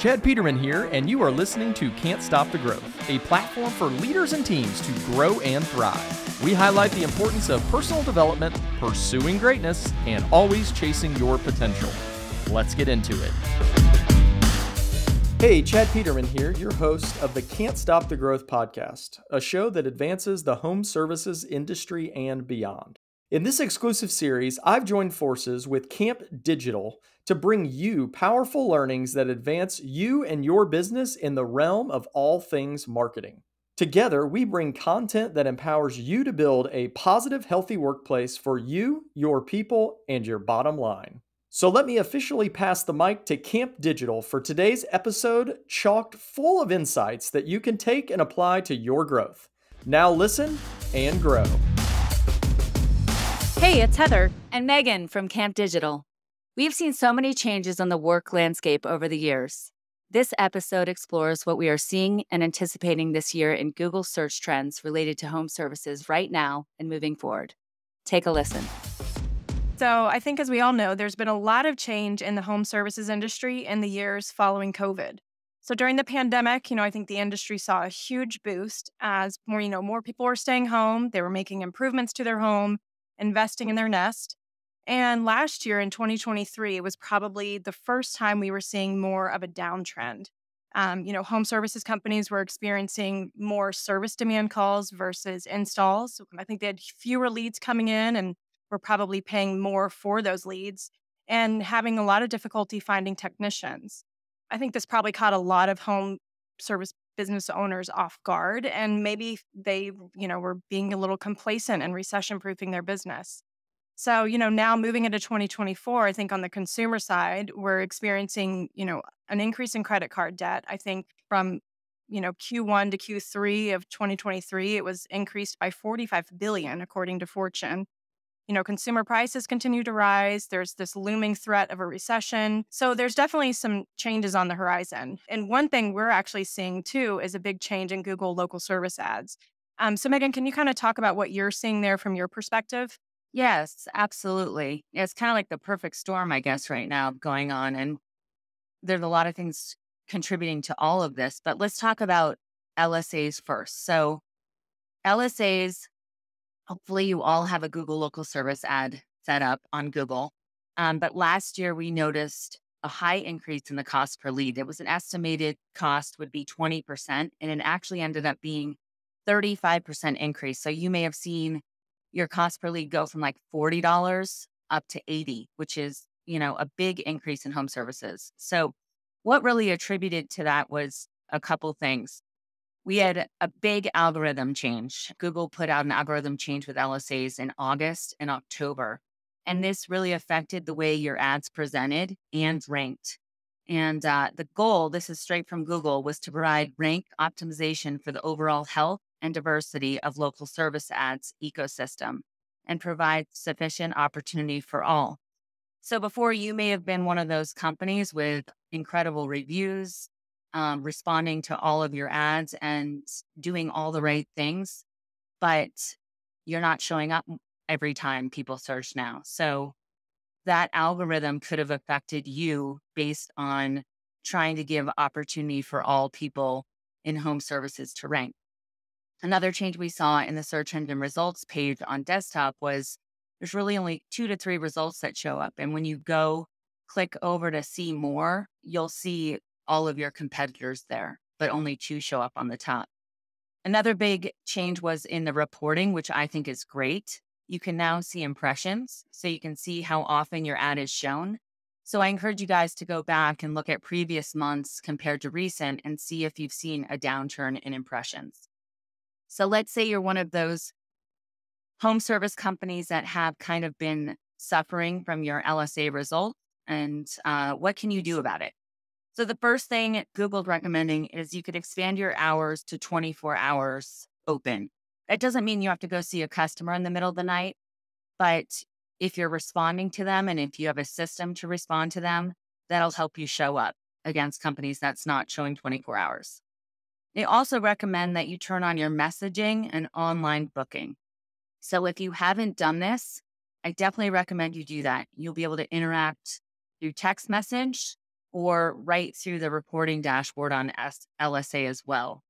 Chad Peterman here, and you are listening to Can't Stop the Growth, a platform for leaders and teams to grow and thrive. We highlight the importance of personal development, pursuing greatness, and always chasing your potential. Let's get into it. Hey, Chad Peterman here, your host of the Can't Stop the Growth podcast, a show that advances the home services industry and beyond. In this exclusive series, I've joined forces with Camp Digital to bring you powerful learnings that advance you and your business in the realm of all things marketing. Together, we bring content that empowers you to build a positive, healthy workplace for you, your people, and your bottom line. So let me officially pass the mic to Camp Digital for today's episode, chocked full of insights that you can take and apply to your growth. Now listen and grow. Hey, it's Heather and Megan from Camp Digital. We've seen so many changes on the work landscape over the years. This episode explores what we are seeing and anticipating this year in Google search trends related to home services right now and moving forward. Take a listen. So I think, as we all know, there's been a lot of change in the home services industry in the years following COVID. So during the pandemic, I think the industry saw a huge boost as more people were staying home. They were making improvements to their home, investing in their nest. And last year in 2023, it was probably the first time we were seeing more of a downtrend. Home services companies were experiencing more service demand calls versus installs. I think they had fewer leads coming in and were probably paying more for those leads and having a lot of difficulty finding technicians. I think this probably caught a lot of home service business owners off guard, and maybe they, were being a little complacent and recession-proofing their business. So, now moving into 2024, I think on the consumer side, we're experiencing, an increase in credit card debt. I think from, Q1 to Q3 of 2023, it was increased by 45 billion, according to Fortune. Consumer prices continue to rise. There's this looming threat of a recession. So there's definitely some changes on the horizon. And one thing we're actually seeing too is a big change in Google local service ads. So Megan, can you kind of talk about what you're seeing there from your perspective? Yes, absolutely. It's kind of like the perfect storm, I guess, right now going on. And there's a lot of things contributing to all of this. But let's talk about LSAs first. So LSAs, hopefully you all have a Google local service ad set up on Google. But last year we noticed a high increase in the cost per lead. It was an estimated cost would be 20%, and it actually ended up being 35% increase. So you may have seen your cost per lead go from like $40 up to $80, which is, a big increase in home services. So what really attributed to that was a couple things. We had a big algorithm change. Google put out an algorithm change with LSAs in August and October. And this really affected the way your ads presented and ranked. And the goal, this is straight from Google, was to provide rank optimization for the overall health and diversity of local service ads ecosystem and provide sufficient opportunity for all. So before, you may have been one of those companies with incredible reviews, responding to all of your ads and doing all the right things, but you're not showing up every time people search now. So that algorithm could have affected you based on trying to give opportunity for all people in home services to rank. Another change we saw in the search engine results page on desktop was there's really only 2 to 3 results that show up. And when you go click over to see more, you'll see all of your competitors there, but only 2 show up on the top. Another big change was in the reporting, which I think is great. You can now see impressions, so you can see how often your ad is shown. So I encourage you guys to go back and look at previous months compared to recent and see if you've seen a downturn in impressions. So let's say you're one of those home service companies that have kind of been suffering from your LSA results, and what can you do about it? So the first thing Google's recommending is you could expand your hours to 24 hours open. That doesn't mean you have to go see a customer in the middle of the night, but if you're responding to them and if you have a system to respond to them, that'll help you show up against companies that's not showing 24 hours. They also recommend that you turn on your messaging and online booking. So if you haven't done this, I definitely recommend you do that. You'll be able to interact through text message or right through the reporting dashboard on LSA as well.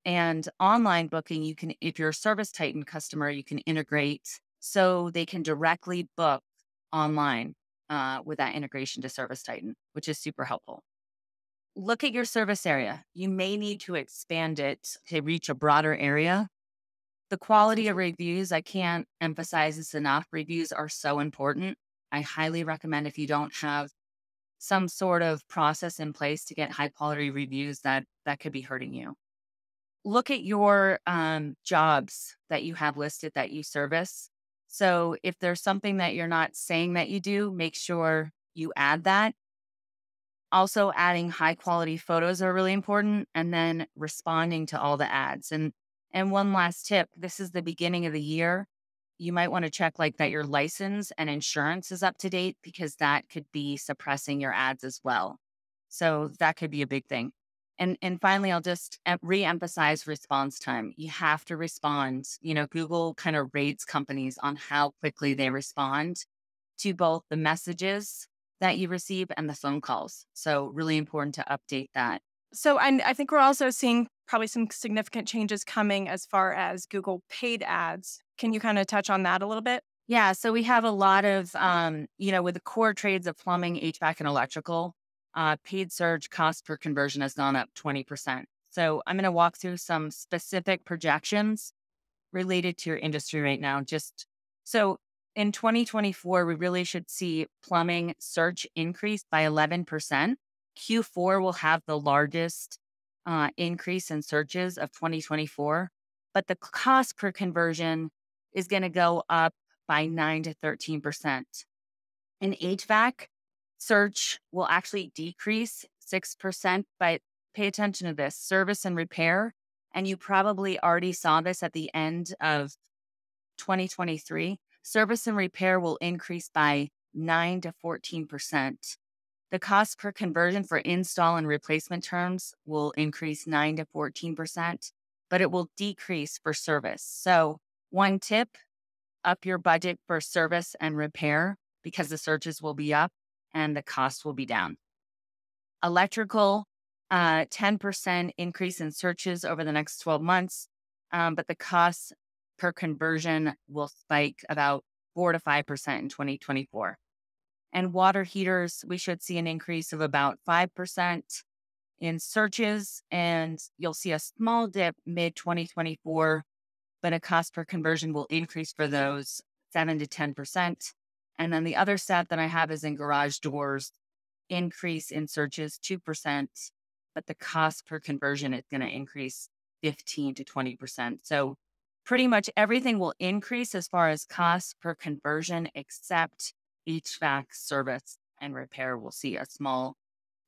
And online booking, you can, if you're a Service Titan customer, you can integrate so they can directly book online with that integration to Service Titan, which is super helpful. Look at your service area. You may need to expand it to reach a broader area. The quality of reviews, I can't emphasize this enough. Reviews are so important. I highly recommend, if you don't have some sort of process in place to get high quality reviews, that could be hurting you. Look at your jobs that you have listed that you service. So if there's something that you're not saying that you do, make sure you add that. Also, adding high quality photos are really important, and then responding to all the ads. And one last tip, this is the beginning of the year. You might want to check like that your license and insurance is up to date, because that could be suppressing your ads as well. So that could be a big thing. And finally, I'll just re-emphasize response time. You have to respond. Google kind of rates companies on how quickly they respond to both the messages that you receive and the phone calls. So really important to update that. So I think we're also seeing probably some significant changes coming as far as Google paid ads. Can you kind of touch on that a little bit? Yeah. So we have a lot of, with the core trades of plumbing, HVAC, and electrical, paid search cost per conversion has gone up 20%. So I'm going to walk through some specific projections related to your industry right now. So in 2024, we really should see plumbing search increase by 11%. Q4 will have the largest increase in searches of 2024, but the cost per conversion is going to go up by 9 to 13%. In HVAC, search will actually decrease 6%, but pay attention to this: service and repair. And you probably already saw this at the end of 2023. Service and repair will increase by 9 to 14%. The cost per conversion for install and replacement terms will increase 9 to 14%, but it will decrease for service. So one tip, up your budget for service and repair, because the searches will be up and the cost will be down. Electrical, 10% increase in searches over the next 12 months, but the cost per conversion will spike about 4 to 5% in 2024. And water heaters, we should see an increase of about 5% in searches, and you'll see a small dip mid-2024, but a cost per conversion will increase for those 7 to 10%. And then the other stat that I have is in garage doors, increase in searches 2%, but the cost per conversion is going to increase 15 to 20%. So pretty much everything will increase as far as cost per conversion, except HVAC service and repair will see a small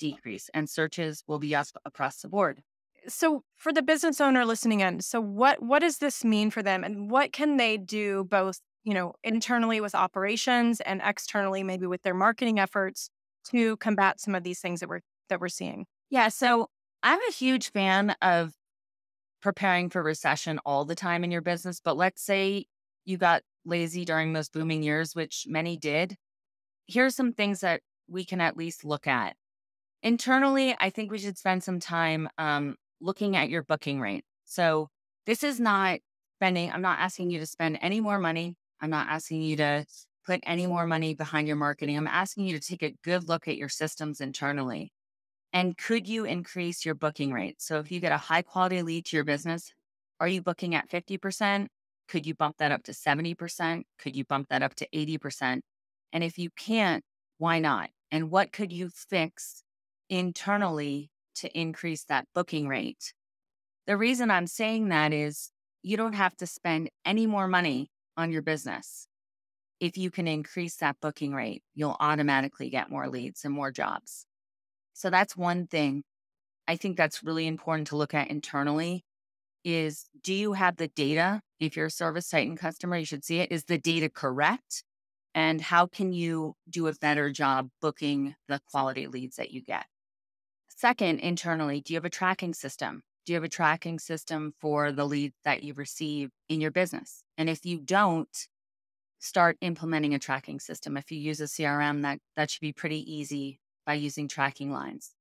decrease, and searches will be up across the board. So for the business owner listening in, so what does this mean for them, and what can they do both, internally with operations and externally maybe with their marketing efforts to combat some of these things that we're seeing? Yeah, so I'm a huge fan of preparing for recession all the time in your business, but let's say you got lazy during those booming years, which many did. Here's some things that we can at least look at. Internally, I think we should spend some time looking at your booking rate. So this is not spending, I'm not asking you to spend any more money. I'm not asking you to put any more money behind your marketing. I'm asking you to take a good look at your systems internally. And could you increase your booking rate? So if you get a high quality lead to your business, are you booking at 50%? Could you bump that up to 70%? Could you bump that up to 80%? And if you can't, why not? And what could you fix internally to increase that booking rate? The reason I'm saying that is you don't have to spend any more money on your business. If you can increase that booking rate, you'll automatically get more leads and more jobs. So that's one thing I think that's really important to look at internally is, do you have the data? If you're a Service Titan customer, you should see it. Is the data correct? And how can you do a better job booking the quality leads that you get? Second, internally, do you have a tracking system? Do you have a tracking system for the leads that you receive in your business? And if you don't, start implementing a tracking system. If you use a CRM, that should be pretty easy by using tracking lines.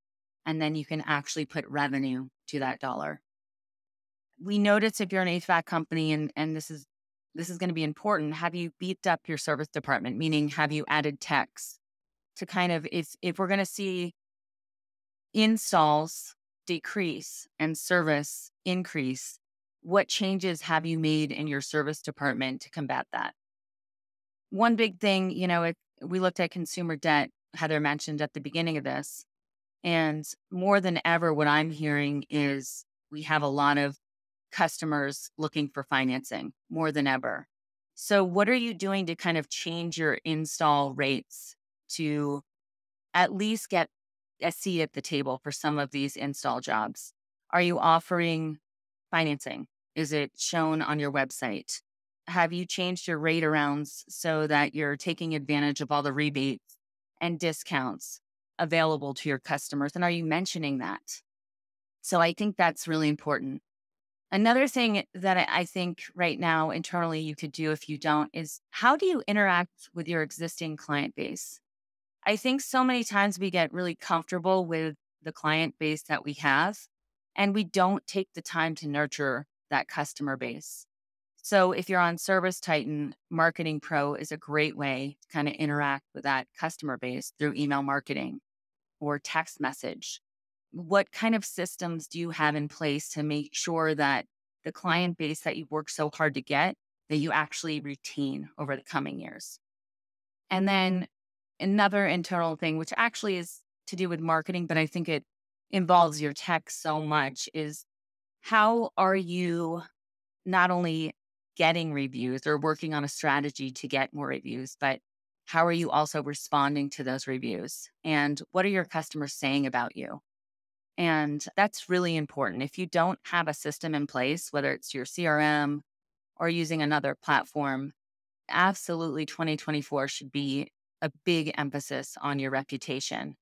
And then you can actually put revenue to that dollar. We notice if you're an HVAC company, and this is going to be important, have you beefed up your service department? Meaning, have you added techs to kind of, if we're going to see installs decrease and service increase, what changes have you made in your service department to combat that? One big thing, we looked at consumer debt, Heather mentioned at the beginning of this, and more than ever, what I'm hearing is we have a lot of customers looking for financing more than ever. So what are you doing to kind of change your install rates to at least get a seat at the table for some of these install jobs? Are you offering financing? Is it shown on your website? Have you changed your rate arounds so that you're taking advantage of all the rebates and discounts available to your customers? And are you mentioning that? So I think that's really important. Another thing that I think right now internally you could do if you don't is, how do you interact with your existing client base? I think so many times we get really comfortable with the client base that we have, and we don't take the time to nurture that customer base. So if you're on Service Titan, Marketing Pro is a great way to kind of interact with that customer base through email marketing or text message. What kind of systems do you have in place to make sure that the client base that you work so hard to get, that you actually retain over the coming years? And then another internal thing, which actually is to do with marketing, but I think it involves your tech so much, is how are you not only getting reviews or working on a strategy to get more reviews, but how are you also responding to those reviews? And what are your customers saying about you? And that's really important. If you don't have a system in place, whether it's your CRM or using another platform, absolutely 2024 should be a big emphasis on your reputation.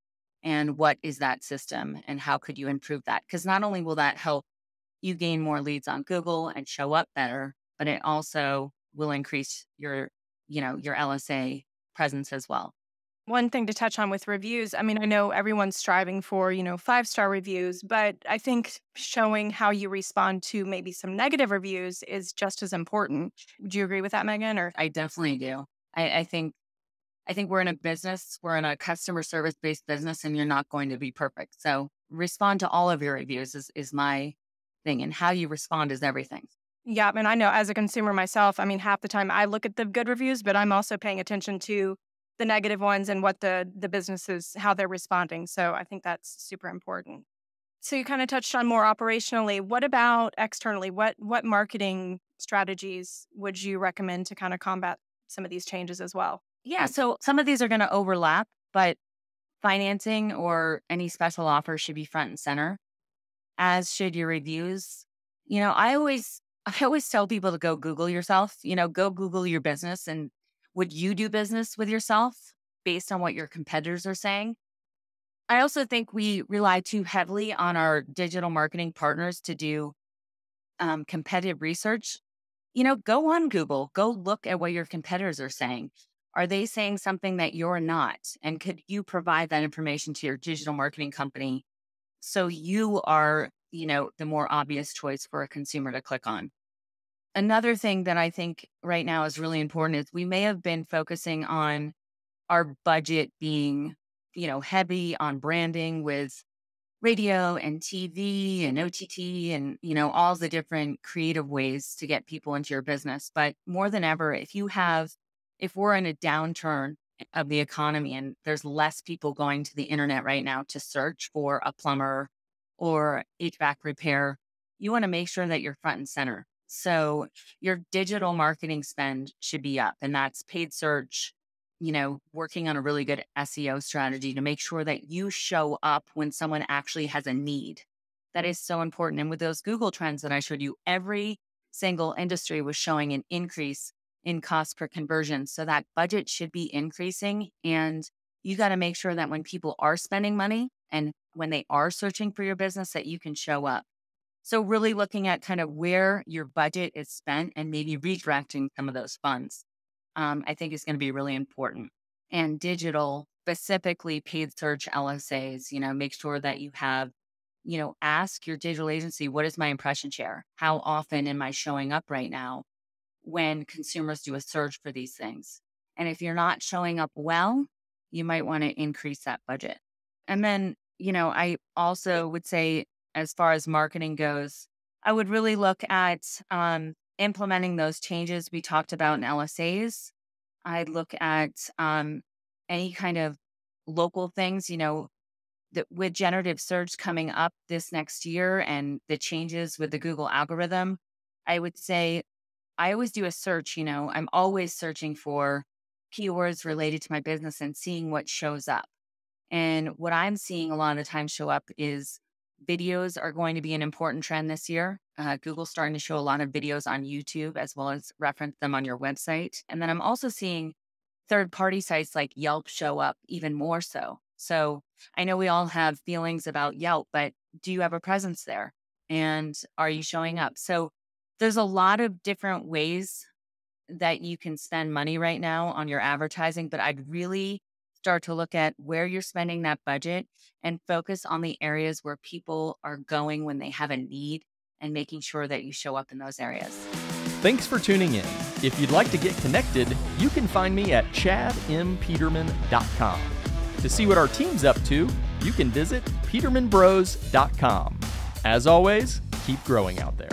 And what is that system and how could you improve that? Because not only will that help you gain more leads on Google and show up better, but it also will increase your LSA presence as well. One thing to touch on with reviews, I mean, I know everyone's striving for, 5-star reviews, but I think showing how you respond to maybe some negative reviews is just as important. Would you agree with that, Megan? Or I definitely do. I think we're in a business, we're in a customer service based business, and you're not going to be perfect. So respond to all of your reviews is my thing, and how you respond is everything. Yeah, and I know as a consumer myself, I mean, half the time I look at the good reviews, but I'm also paying attention to the negative ones and what the businesses, how they're responding. So I think that's super important. So you kind of touched on more operationally. What about externally? What marketing strategies would you recommend to kind of combat some of these changes as well? Yeah, so some of these are going to overlap, but financing or any special offer should be front and center, as should your reviews. I always tell people to go Google yourself, go Google your business, and would you do business with yourself based on what your competitors are saying? I also think we rely too heavily on our digital marketing partners to do competitive research. Go on Google, go look at what your competitors are saying. Are they saying something that you're not? And could you provide that information to your digital marketing company so you are, the more obvious choice for a consumer to click on? Another thing that I think right now is really important is we may have been focusing on our budget being, heavy on branding with radio and TV and OTT and, all the different creative ways to get people into your business. But more than ever, if we're in a downturn of the economy and there's less people going to the internet right now to search for a plumber or HVAC repair, you want to make sure that you're front and center. So your digital marketing spend should be up, and that's paid search, working on a really good SEO strategy to make sure that you show up when someone actually has a need. That is so important. And with those Google trends that I showed you, every single industry was showing an increase in cost per conversion. So that budget should be increasing. And you got to make sure that when people are spending money and when they are searching for your business, that you can show up. So really looking at kind of where your budget is spent and maybe redirecting some of those funds, I think is going to be really important. And digital specifically paid search LSAs, make sure that you have, ask your digital agency, what is my impression share? How often am I showing up right now when consumers do a search for these things? And if you're not showing up well, you might want to increase that budget. And then, I also would say, as far as marketing goes, I would really look at implementing those changes we talked about in LSAs. I'd look at any kind of local things, that with generative search coming up this next year and the changes with the Google algorithm, I would say I always do a search, I'm always searching for keywords related to my business and seeing what shows up. And what I'm seeing a lot of the time show up is videos are going to be an important trend this year. Google's starting to show a lot of videos on YouTube as well as reference them on your website. And then I'm also seeing third-party sites like Yelp show up even more so. So I know we all have feelings about Yelp, but do you have a presence there? And are you showing up? So there's a lot of different ways that you can spend money right now on your advertising, but I'd really start to look at where you're spending that budget and focus on the areas where people are going when they have a need and making sure that you show up in those areas. Thanks for tuning in. If you'd like to get connected, you can find me at chadmpeterman.com. To see what our team's up to, you can visit petermanbros.com. As always, keep growing out there.